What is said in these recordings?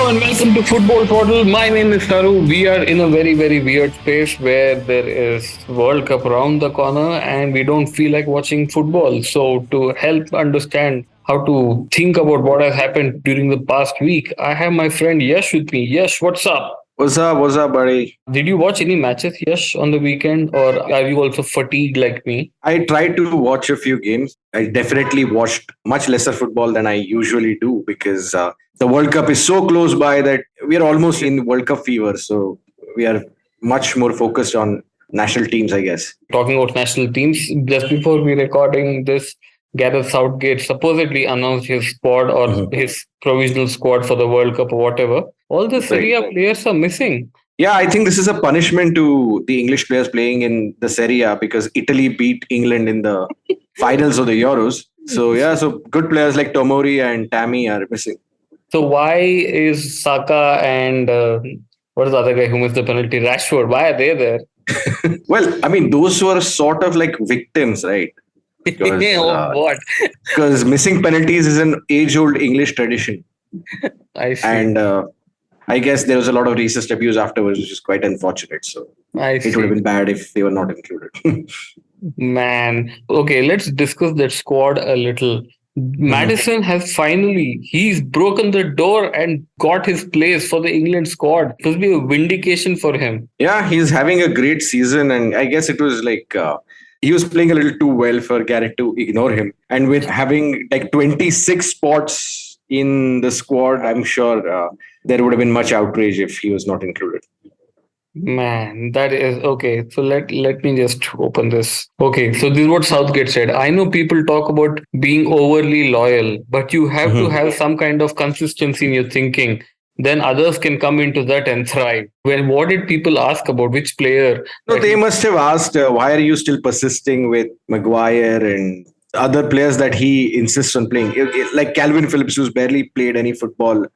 and welcome to Football Twaddle. My name is Taru. We are in a very, very weird space where there is World Cup around the corner and we don't feel like watching football. So, to help understand how to think about what has happened during the past week, I have my friend Yash with me. Yash, what's up? What's up, buddy? Did you watch any matches, Yash, on the weekend, or are you also fatigued like me? I tried to watch a few games. I definitely watched much lesser football than I usually do because the World Cup is so close by that we are almost in World Cup fever. So we are much more focused on national teams, I guess. Talking about national teams, just before we recording this, Gareth Southgate supposedly announced his squad or Mhm. his provisional squad for the World Cup or whatever. All the Right. Serie A players are missing. Yeah, I think this is a punishment to the English players playing in the Serie A because Italy beat England in the finals of the Euros. So yeah, so good players like Tomori and Tammy are missing. So why is Saka and what is the other guy who missed the penalty? Rashford. Why are they there? Well, I mean, those were sort of like victims, right? Because Oh, what? because missing penalties is an age-old English tradition, I see. and I guess there was a lot of racist abuse afterwards, which is quite unfortunate. So I it would have see. been bad if they were not included. Man, okay, let's discuss that squad a little. Mhm. Madison has finally he's broken the door and got his place for the England squad. It must be a vindication for him. Yeah, he's having a great season, and I guess it was like he was playing a little too well for Garrett to ignore him. And with having like 26 spots in the squad, I'm sure there would have been much outrage if he was not included. Man, that is okay. So let me just open this. Okay, so this is what Southgate said. I know people talk about being overly loyal, but you have to Mhm. have some kind of consistency in your thinking. Then others can come into that and thrive. Well, what did people ask about which player No, that they he must have asked, why are you still persisting with Maguire and other players that he insists on playing? Like Calvin Phillips, who's barely played any football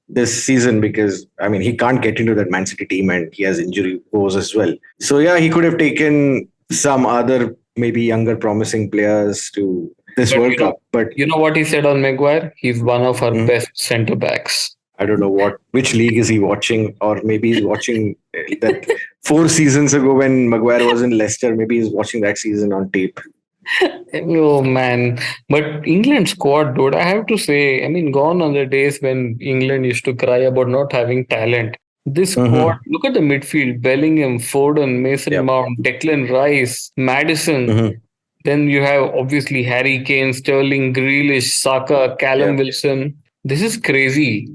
this season because, I mean, he can't get into that Man City team and he has injury woes as well. So, yeah, he could have taken some other, maybe younger, promising players to this but World Cup. But you know what he said on Maguire? He's one of our mm, best centre backs. I don't know which league is he watching, or maybe he's watching that 4 seasons ago when Maguire was in Leicester. Maybe he's watching that season on tape. Oh man. But England squad, dude, I have to say, I mean, gone are the days when England used to cry about not having talent. This squad, Mm-hmm. look at the midfield: Bellingham, Foden, Mason Yep. Mount, Declan Rice, Madison. Mm-hmm. Then you have obviously Harry Kane, Sterling, Grealish, Saka, Callum Yep. Wilson. This is crazy.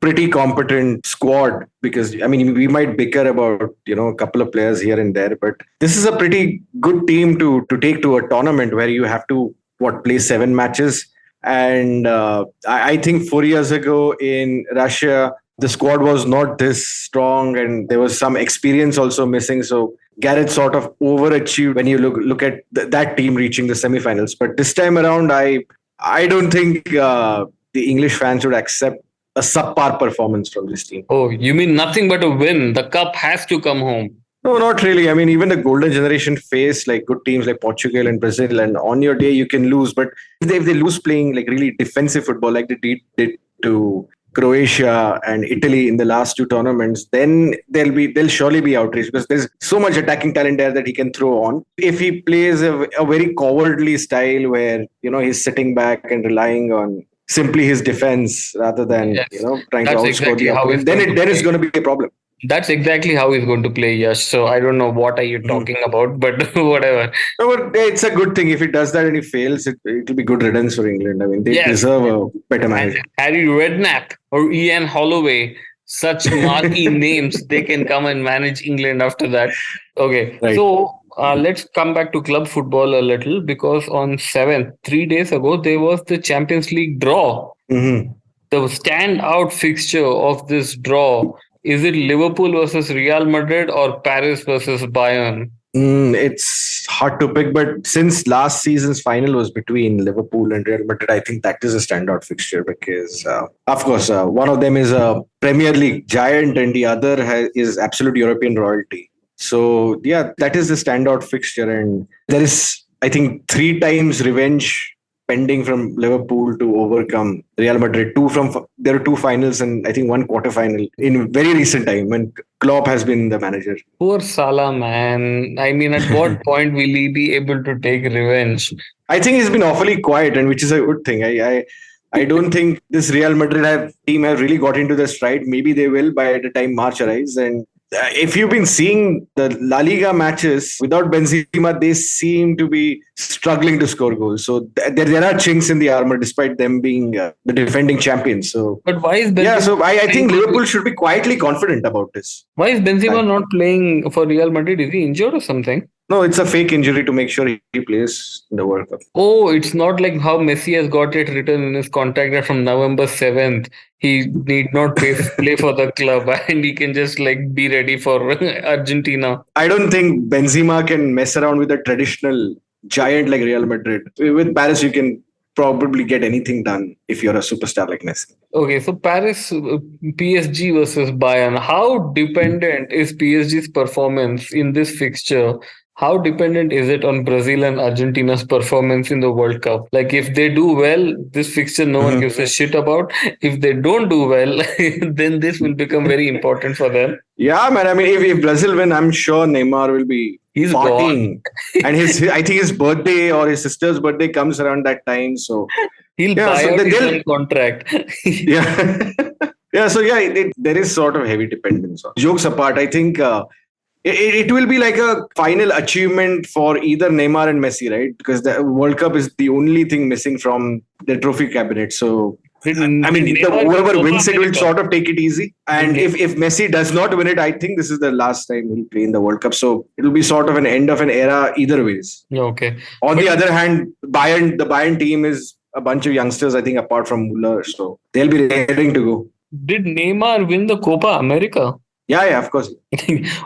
Pretty competent squad because I mean we might bicker about a couple of players here and there, but this is a pretty good team to take to a tournament where you have to play 7 matches. And I think 4 years ago in Russia the squad was not this strong and there was some experience also missing. So Gareth sort of overachieved when you look at that team reaching the semifinals. But this time around, I don't think the English fans would accept a subpar performance from this team. Oh, you mean nothing but a win? The cup has to come home. No, not really. I mean, even the golden generation faced like good teams like Portugal and Brazil, and on your day you can lose. But if they lose playing like really defensive football, like they did to Croatia and Italy in the last 2 tournaments, then they'll surely be outraged because there's so much attacking talent there that he can throw on. If he plays a very cowardly style where he's sitting back and relying on simply his defense rather than Yes, trying to that's outscore the exactly how he's opponent, then going to then it's play. going to be a problem. That's exactly how he's going to play, Yash. So I don't know what are you Mhm. talking about, but whatever. No, but it's a good thing if he does that and he fails. It'll be good riddance for England. I mean, they Yes, deserve a better and manager. Harry Redknapp or Ian Holloway, such marquee names, they can come and manage England after that. Okay, Right. so let's come back to club football a little because on 7th, 3 days ago, there was the Champions League draw. Mm-hmm. The standout fixture of this draw, is it Liverpool versus Real Madrid or Paris versus Bayern? It's hard to pick, but since last season's final was between Liverpool and Real Madrid, I think that is a standout fixture because, of course, one of them is a Premier League giant and the other is absolute European royalty. So, yeah, that is the standout fixture. And there is, I think, 3 times revenge pending from Liverpool to overcome Real Madrid. There are two finals and I think one quarter final in very recent time when Klopp has been the manager. Poor Salah, man. I mean, at what point will he be able to take revenge? I think he's been awfully quiet, and which is a good thing. I don't think this Real Madrid team have really got into the stride. Maybe they will by the time March arrives. And if you've been seeing the La Liga matches without Benzema, they seem to be struggling to score goals. So there are chinks in the armor, despite them being the defending champions. So, but why is Benzema? Yeah, so I think Liverpool should be quietly confident about this. Why is Benzema not playing for Real Madrid? Is he injured or something? No, it's a fake injury to make sure he plays in the World Cup. Oh, it's not like how Messi has got it written in his contract that from November 7th, he need not play for the club and he can just like be ready for Argentina. I don't think Benzema can mess around with a traditional giant like Real Madrid. With Paris, you can probably get anything done if you're a superstar like Messi. Okay, so Paris, PSG versus Bayern. How dependent is PSG's performance in this fixture? How dependent is it on Brazil and Argentina's performance in the World Cup? Like, if they do well, this fixture no one gives a shit about. If they don't do well, then this will become very important for them. Yeah, man. I mean, if Brazil win, I'm sure Neymar will be partying. And I think his birthday or his sister's birthday comes around that time. So he'll buy out his own contract. Yeah. There is sort of heavy dependence. Jokes apart, I think it will be like a final achievement for either Neymar and Messi, right? Because the World Cup is the only thing missing from the trophy cabinet. So, I mean, whoever wins it will sort of take it easy. And if Messi does not win it, I think this is the last time he'll play in the World Cup. So it will be sort of an end of an era either ways. Okay. On the other hand, the Bayern team is a bunch of youngsters, I think, apart from Müller. So they'll be raring to go. Did Neymar win the Copa America? Yeah, of course.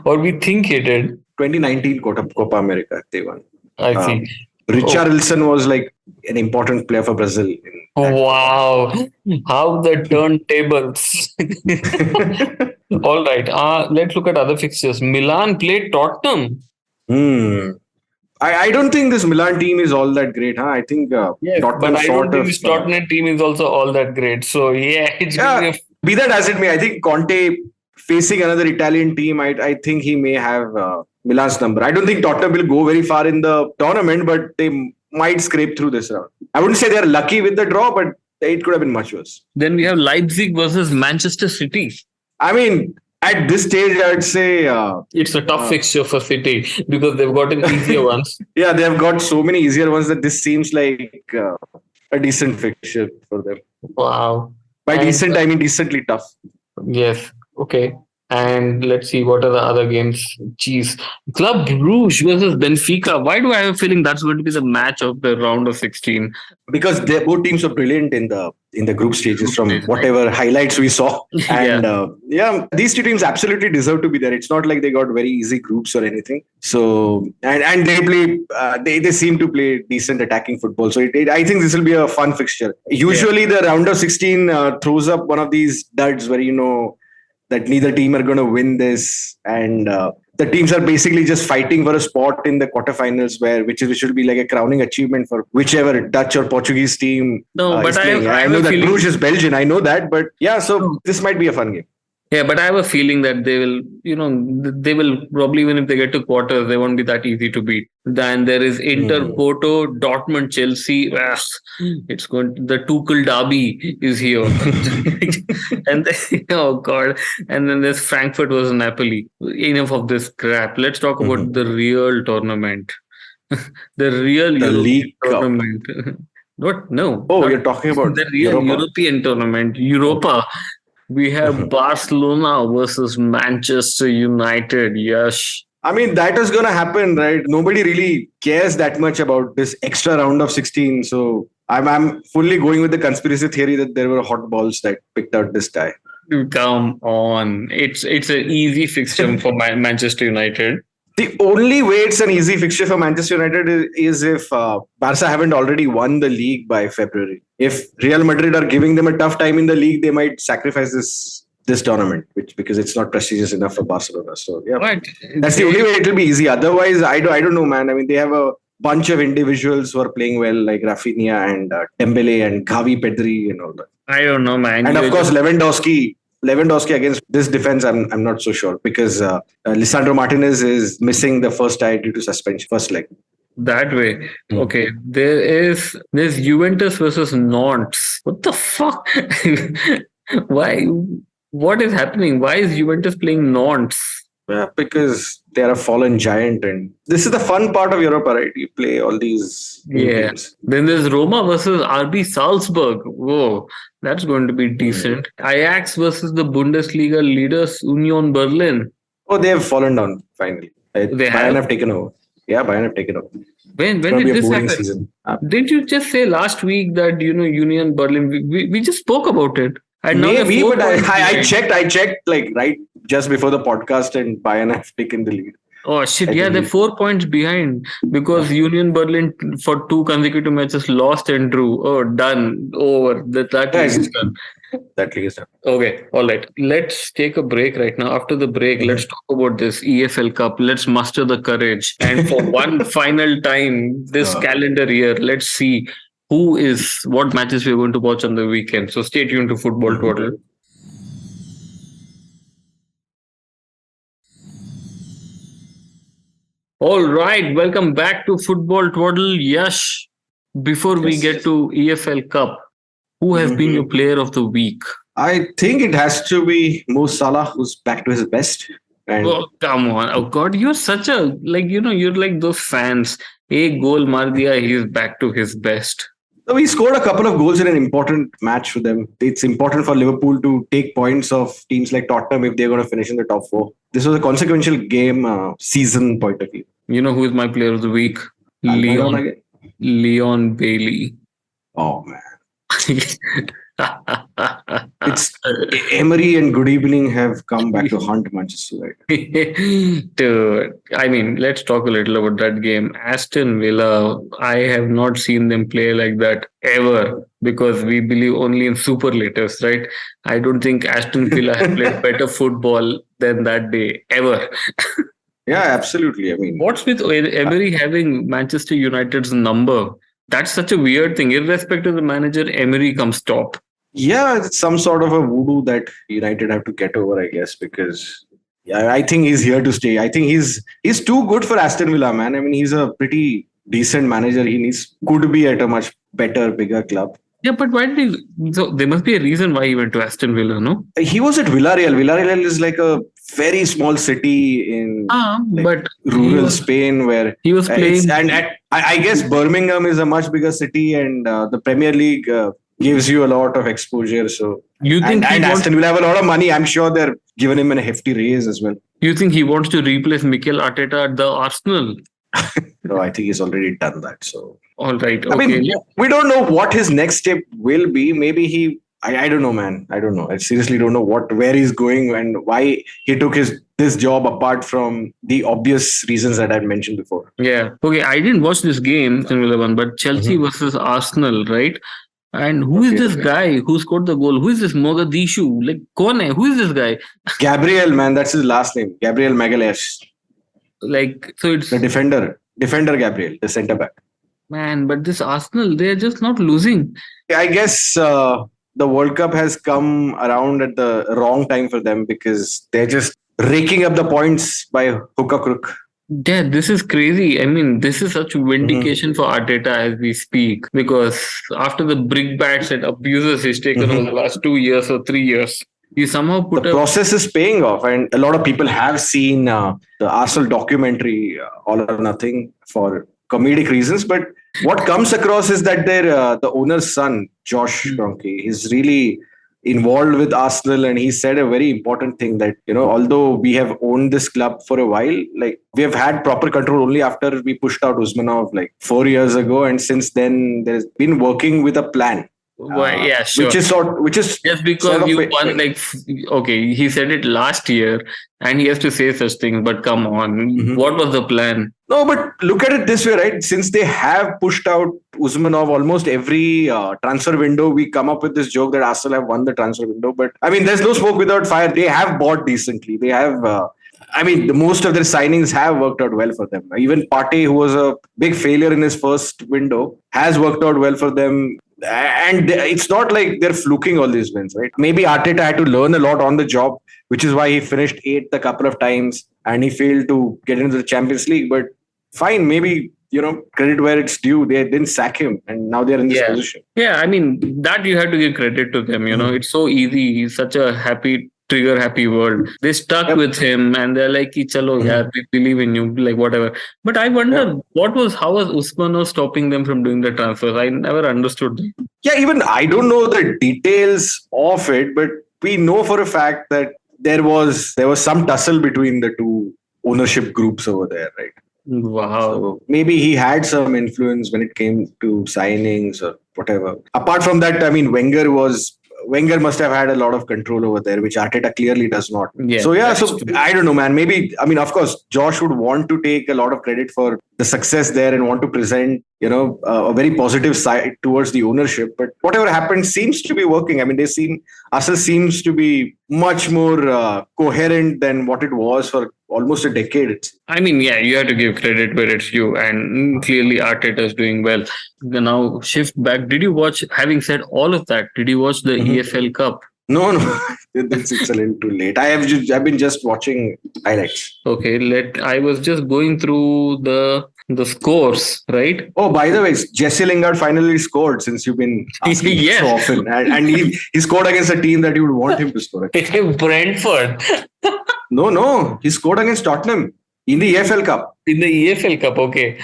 Or we think he did. 2019 Copa America, they won. I see. Richarlison was like an important player for Brazil. Wow. How the turntables. All right. Let's look at other fixtures. Milan played Tottenham. I don't think this Milan team is all that great. I think Tottenham but I don't think this Tottenham team is also all that great. So, be that as it may, I think Conte facing another Italian team, I think he may have Milan's number. I don't think Tottenham will go very far in the tournament, but they might scrape through this round. I wouldn't say they're lucky with the draw, but it could have been much worse. Then we have Leipzig versus Manchester City. I mean, at this stage, I'd say it's a tough fixture for City because they've gotten easier ones. Yeah, they've got so many easier ones that this seems like a decent fixture for them. Wow. By decent, I mean decently tough. Yes. Okay. And let's see, what are the other games? Jeez. Club Brugge versus Benfica. Why do I have a feeling that's going to be the match of the round of 16? Because both teams are brilliant in the group stages from whatever highlights we saw. And these two teams absolutely deserve to be there. It's not like they got very easy groups or anything. So, and they play, they seem to play decent attacking football. So I think this will be a fun fixture. Usually the round of 16 throws up one of these duds where, that neither team are going to win this, and the teams are basically just fighting for a spot in the quarterfinals, which will be like a crowning achievement for whichever Dutch or Portuguese team. No, but I know that Bruges is Belgian. I know that, but so this might be a fun game. Yeah, but I have a feeling that they will probably, even if they get to quarters, they won't be that easy to beat. Then there is Inter, Porto, Dortmund, Chelsea. It's going. The Tuchel derby is here, and oh god! And then there's Frankfurt versus Napoli. Enough of this crap. Let's talk about the real tournament, the league tournament. What? No. Oh, you're talking about the real European tournament, Europa. We have Barcelona versus Manchester United. Yes. I mean, that is going to happen, right? Nobody really cares that much about this extra round of 16. So I'm fully going with the conspiracy theory that there were hot balls that picked out this tie. Come on. It's an easy fixture for Manchester United. The only way it's an easy fixture for Manchester United is if Barca haven't already won the league by February. If Real Madrid are giving them a tough time in the league, they might sacrifice this tournament, because it's not prestigious enough for Barcelona. So yeah, right. That's the only way it will be easy. Otherwise, I don't know, man. I mean, they have a bunch of individuals who are playing well, like Rafinha and Dembele and Gavi Pedri and all that. I don't know, man. And of course, Lewandowski against this defense, I'm not so sure because Lisandro Martinez is missing the first tie due to suspension, first leg. That way. Okay. There's Juventus versus Nantes. What the fuck? Why? What is happening? Why is Juventus playing Nantes? Yeah, because they are a fallen giant, and this is the fun part of Europa, right? You play all these games. Then there's Roma versus RB Salzburg. Whoa, that's going to be decent. Ajax versus the Bundesliga leaders Union Berlin. Oh, they have fallen down finally. Bayern have taken over. Yeah, Bayern have taken over. When did this happen? Didn't you just say last week that Union Berlin? We just spoke about it. And maybe, but I checked like right just before the podcast, and Bayern have taken the lead. Oh shit! Yeah, they're 4 points behind because Union Berlin for 2 consecutive matches lost and drew. Oh, done, over. That league is done. That league is done. Okay, all right. Let's take a break right now. After the break, let's talk about this EFL Cup. Let's muster the courage, and for one final time this calendar year, let's see what matches we're going to watch on the weekend. So stay tuned to Football Twaddle. All right, welcome back to Football Twaddle. Yash, before we get to EFL Cup, who has been your player of the week? I think it has to be Mo Salah, who's back to his best. And oh, come on. Oh, God, you're such a, you're like those fans. A goal mar diya, he's back to his best. So he scored a couple of goals in an important match for them. It's important for Liverpool to take points of teams like Tottenham if they're going to finish in the top 4. This was a consequential game, season point of view. You know who is my player of the week? Leon Bailey. Oh, man. It's Emery and Good Evening have come back to haunt Manchester United. Dude, I mean, let's talk a little about that game. Aston Villa, I have not seen them play like that ever because we believe only in superlatives, right? I don't think Aston Villa have played better football than that day ever. Yeah, absolutely. I mean, what's with Emery having Manchester United's number? That's such a weird thing. Irrespective of the manager, Emery comes top. Yeah, it's some sort of a voodoo that United have to get over, I guess, because I think he's here to stay. I think he's too good for Aston Villa, man. I mean, he's a pretty decent manager. Could be at a much better, bigger club. Yeah, but why did he? So there must be a reason why he went to Aston Villa, no? He was at Villarreal. Villarreal is like a very small city in rural Spain where he was playing. I guess Birmingham is a much bigger city, and the Premier League gives you a lot of exposure. So you think Aston Villa have a lot of money. I'm sure they're giving him a hefty raise as well. You think he wants to replace Mikel Arteta at the Arsenal? No, I think he's already done that. So all right. Okay. I mean, we don't know what his next step will be. Maybe I don't know, man. I don't know. I seriously don't know where he's going and why he took this job apart from the obvious reasons that I've mentioned before. Yeah. Okay. I didn't watch this game, but Chelsea versus Arsenal, right? And who is this guy who scored the goal? Who is this Mogadishu? Like, kaun hai? Who is this guy? Gabriel, man. That's his last name. Gabriel Magalhaes. Like, so it's the defender Gabriel, the centre back. Man, but this Arsenal, they're just not losing. I guess the World Cup has come around at the wrong time for them because they're just raking up the points by hook or crook. Yeah, this is crazy. I mean, this is such vindication for Arteta as we speak because after the brickbats and abuses he's taken over the last 2 years or 3 years, you somehow put the process is paying off, and a lot of people have seen the Arsenal documentary All or Nothing for comedic reasons. But what comes across is that the owner's son, Josh Kroenke, is really involved with Arsenal, and he said a very important thing that although we have owned this club for a while, like we have had proper control only after we pushed out Usmanov like 4 years ago, and since then there's been working with a plan. Yeah, sure. Which is just because you won, okay, he said it last year and he has to say such things, but come on, what was the plan? No, but look at it this way, right? Since they have pushed out Usmanov almost every transfer window, we come up with this joke that Arsenal have won the transfer window. But I mean, there's no smoke without fire. They have bought decently. They have I mean, the most of their signings have worked out well for them. Even Partey, who was a big failure in his first window, has worked out well for them. And it's not like they're fluking all these wins, right? Maybe Arteta had to learn a lot on the job, which is why he finished eighth a couple of times and he failed to get into the Champions League. But fine, maybe, credit where it's due. They didn't sack him and now they're in this position. Yeah, I mean, that you have to give credit to them. It's so easy. He's such a trigger happy world. They stuck with him and they're like, chalo, yeah, we believe in you, like whatever. But I wonder how was Usmanov stopping them from doing the transfers? I never understood that. Yeah, even I don't know the details of it, but we know for a fact that there was some tussle between the two ownership groups over there, right? Wow. So maybe he had some influence when it came to signings or whatever. Apart from that, I mean, Wenger must have had a lot of control over there, which Arteta clearly does not. So I don't know, man. Maybe, I mean, of course, Josh would want to take a lot of credit for the success there and want to present, a very positive side towards the ownership. But whatever happened seems to be working. I mean, Arsenal seems to be much more coherent than what it was for almost a decade. I mean, yeah, you have to give credit where it's due, and clearly Arteta is doing well. Now shift back. Did you watch? Having said all of that, did you watch the EFL Cup? No, it's a little too late. I've been just watching highlights. Okay, I was just going through the scores, right? Oh, by the way, Jesse Lingard finally scored since you've been asking so often. And he scored against a team that you would want him to score against. Brentford. No. He scored against Tottenham in the EFL Cup. In the EFL Cup, okay.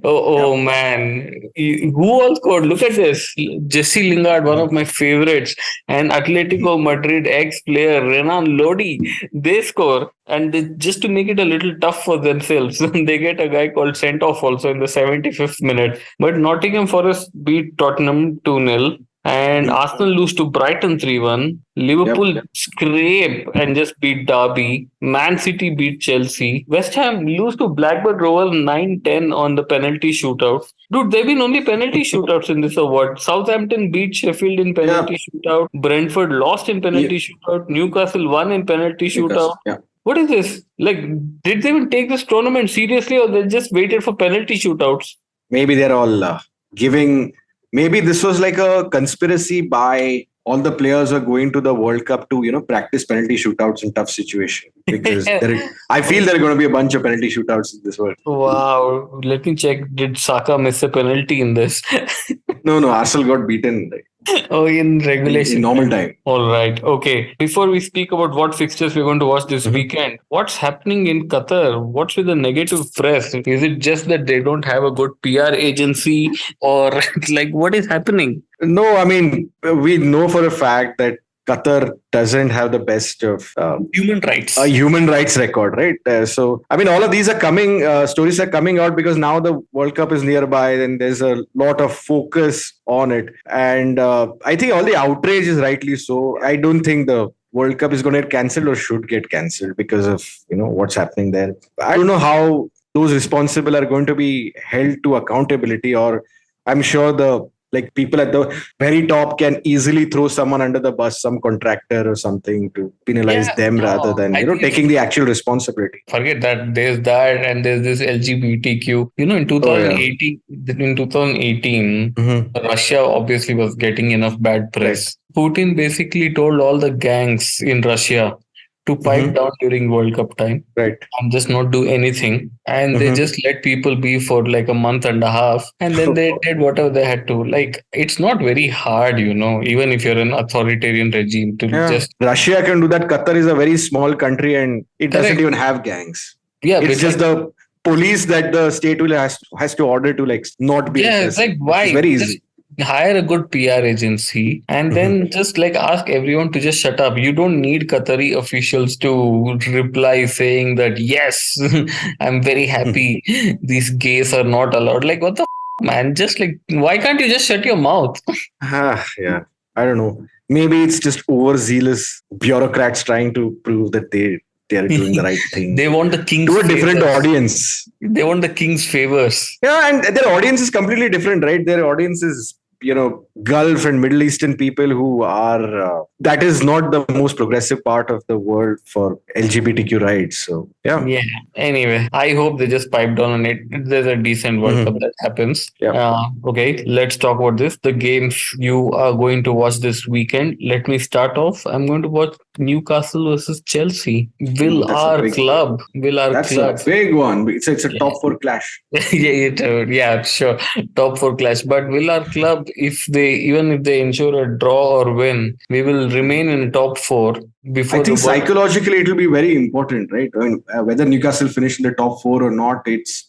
Man. Who all scored? Look at this. Jesse Lingard, one of my favorites. And Atletico Madrid ex-player Renan Lodi. They score. And just to make it a little tough for themselves, they get a guy called sent off also in the 75th minute. But Nottingham Forest beat Tottenham 2-0. And Arsenal lose to Brighton 3-1. Liverpool scrape and just beat Derby. Man City beat Chelsea. West Ham lose to Blackburn Rovers 9-10 on the penalty shootout. Dude, there have been only penalty shootouts in this award. Southampton beat Sheffield in penalty shootout. Brentford lost in penalty shootout. Newcastle won in penalty shootout. What is this? Like, did they even take this tournament seriously or they just waited for penalty shootouts? Maybe they're all giving... Maybe this was like a conspiracy by all the players who are going to the World Cup to, practice penalty shootouts in tough situations. Because I feel there are going to be a bunch of penalty shootouts in this world. Wow. Let me check. Did Saka miss a penalty in this? No. Arsenal got beaten. Oh, in regulation. In normal time. All right. Okay. Before we speak about what fixtures we're going to watch this weekend, what's happening in Qatar? What's with the negative press? Is it just that they don't have a good PR agency or like what is happening? No, I mean, we know for a fact that Qatar doesn't have the best of human rights. A human rights record, right? So, I mean, all of these are coming, stories are coming out because now the World Cup is nearby and there's a lot of focus on it. And I think all the outrage is rightly so. I don't think the World Cup is going to get cancelled or should get cancelled because of, what's happening there. I don't know how those responsible are going to be held to accountability, or I'm sure the people at the very top can easily throw someone under the bus, some contractor or something to penalize them rather than, taking the actual responsibility. Forget that. There's that and there's this LGBTQ. In 2018, Russia obviously was getting enough bad press. Right. Putin basically told all the gangs in Russia to pipe down during World Cup time. Right. And just not do anything. And they just let people be for like a month and a half. And then they did whatever they had to. Like, it's not very hard, even if you're an authoritarian regime to just... Russia can do that. Qatar is a very small country and it doesn't even have gangs. Yeah, it's just the police that the state will has to order to not be. Yeah, it's like, why? It's very easy. Hire a good PR agency and then just ask everyone to just shut up. You don't need Qatari officials to reply saying that, yes, I'm very happy these gays are not allowed. Like, what the man? Just why can't you just shut your mouth? Yeah, I don't know. Maybe it's just overzealous bureaucrats trying to prove that they are doing the right thing. They want the king's to a different audience. They want the king's favors. Yeah, and their audience is completely different, right? Their audience is Gulf and Middle Eastern people who are that is not the most progressive part of the world for LGBTQ rights. So yeah. Yeah. Anyway, I hope they just pipe down on it. There's a decent World Cup Mhm. that happens. Yeah. Okay, let's talk about this. The games you are going to watch this weekend. Let me start off. I'm going to watch Newcastle versus Chelsea. That's a big. Will our That's a club big one. It's a top four clash. yeah, sure. Top four clash. But will our club, if they ensure a draw or win, we will remain in top four I before the think World. psychologically it will be very important, right? I mean, whether Newcastle finish in the top four or not,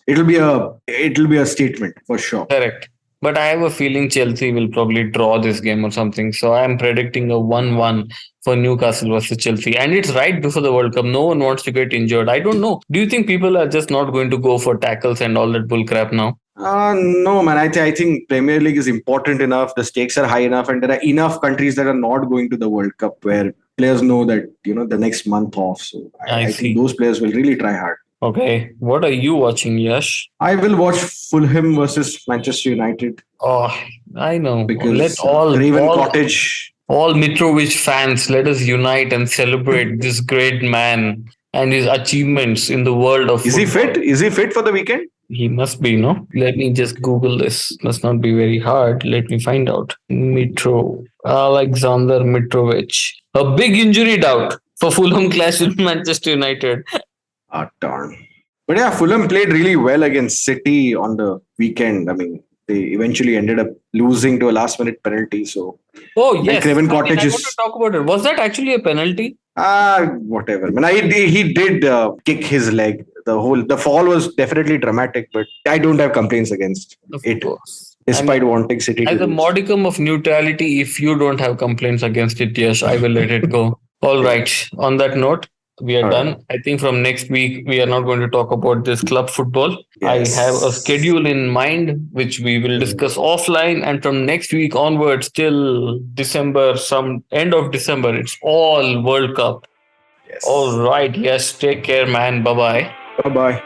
it'll be a statement for sure. Correct. But I have a feeling Chelsea will probably draw this game or something. So I'm predicting a 1-1 for Newcastle versus Chelsea. And it's right before the World Cup. No one wants to get injured. I don't know. Do you think people are just not going to go for tackles and all that bull crap now? No, man. I think Premier League is important enough. The stakes are high enough, and there are enough countries that are not going to the World Cup where players know that the next month off. So I I think see. those players will really try hard. Okay. What are you watching, Yash? I will watch Fulham versus Manchester United Oh, I know. Let because Raven all Cottage. all Mitrovic fans, let us unite and celebrate this great man and his achievements in the world of Is he football. fit? Is he fit for the weekend? He must be, no? Let me just Google this. Must not be very hard. Let me find out. Alexander Mitrovic. A big injury doubt for Fulham clash with Manchester United. Ah, darn. But yeah, Fulham played really well against City on the weekend. I mean, they eventually ended up losing to a last minute penalty. So, Oh, and yes. Craven I Cottage want to is talk about it. Was that actually a penalty? whatever. I mean, he did kick his leg. The fall was definitely dramatic, but I don't have complaints against Of it, course. despite wanting City to As a lose. modicum of neutrality, if you don't have complaints against it, yes, I will let it go. All Yeah. right. On that note, we are All right. done. I think from next week, we are not going to talk about this club football. I have a Yes. schedule in mind, which we will discuss offline. And from next week onwards, till December, some end of December, it's all World Cup. All Yes. right. Yes. Take care, man. Bye bye. Bye bye.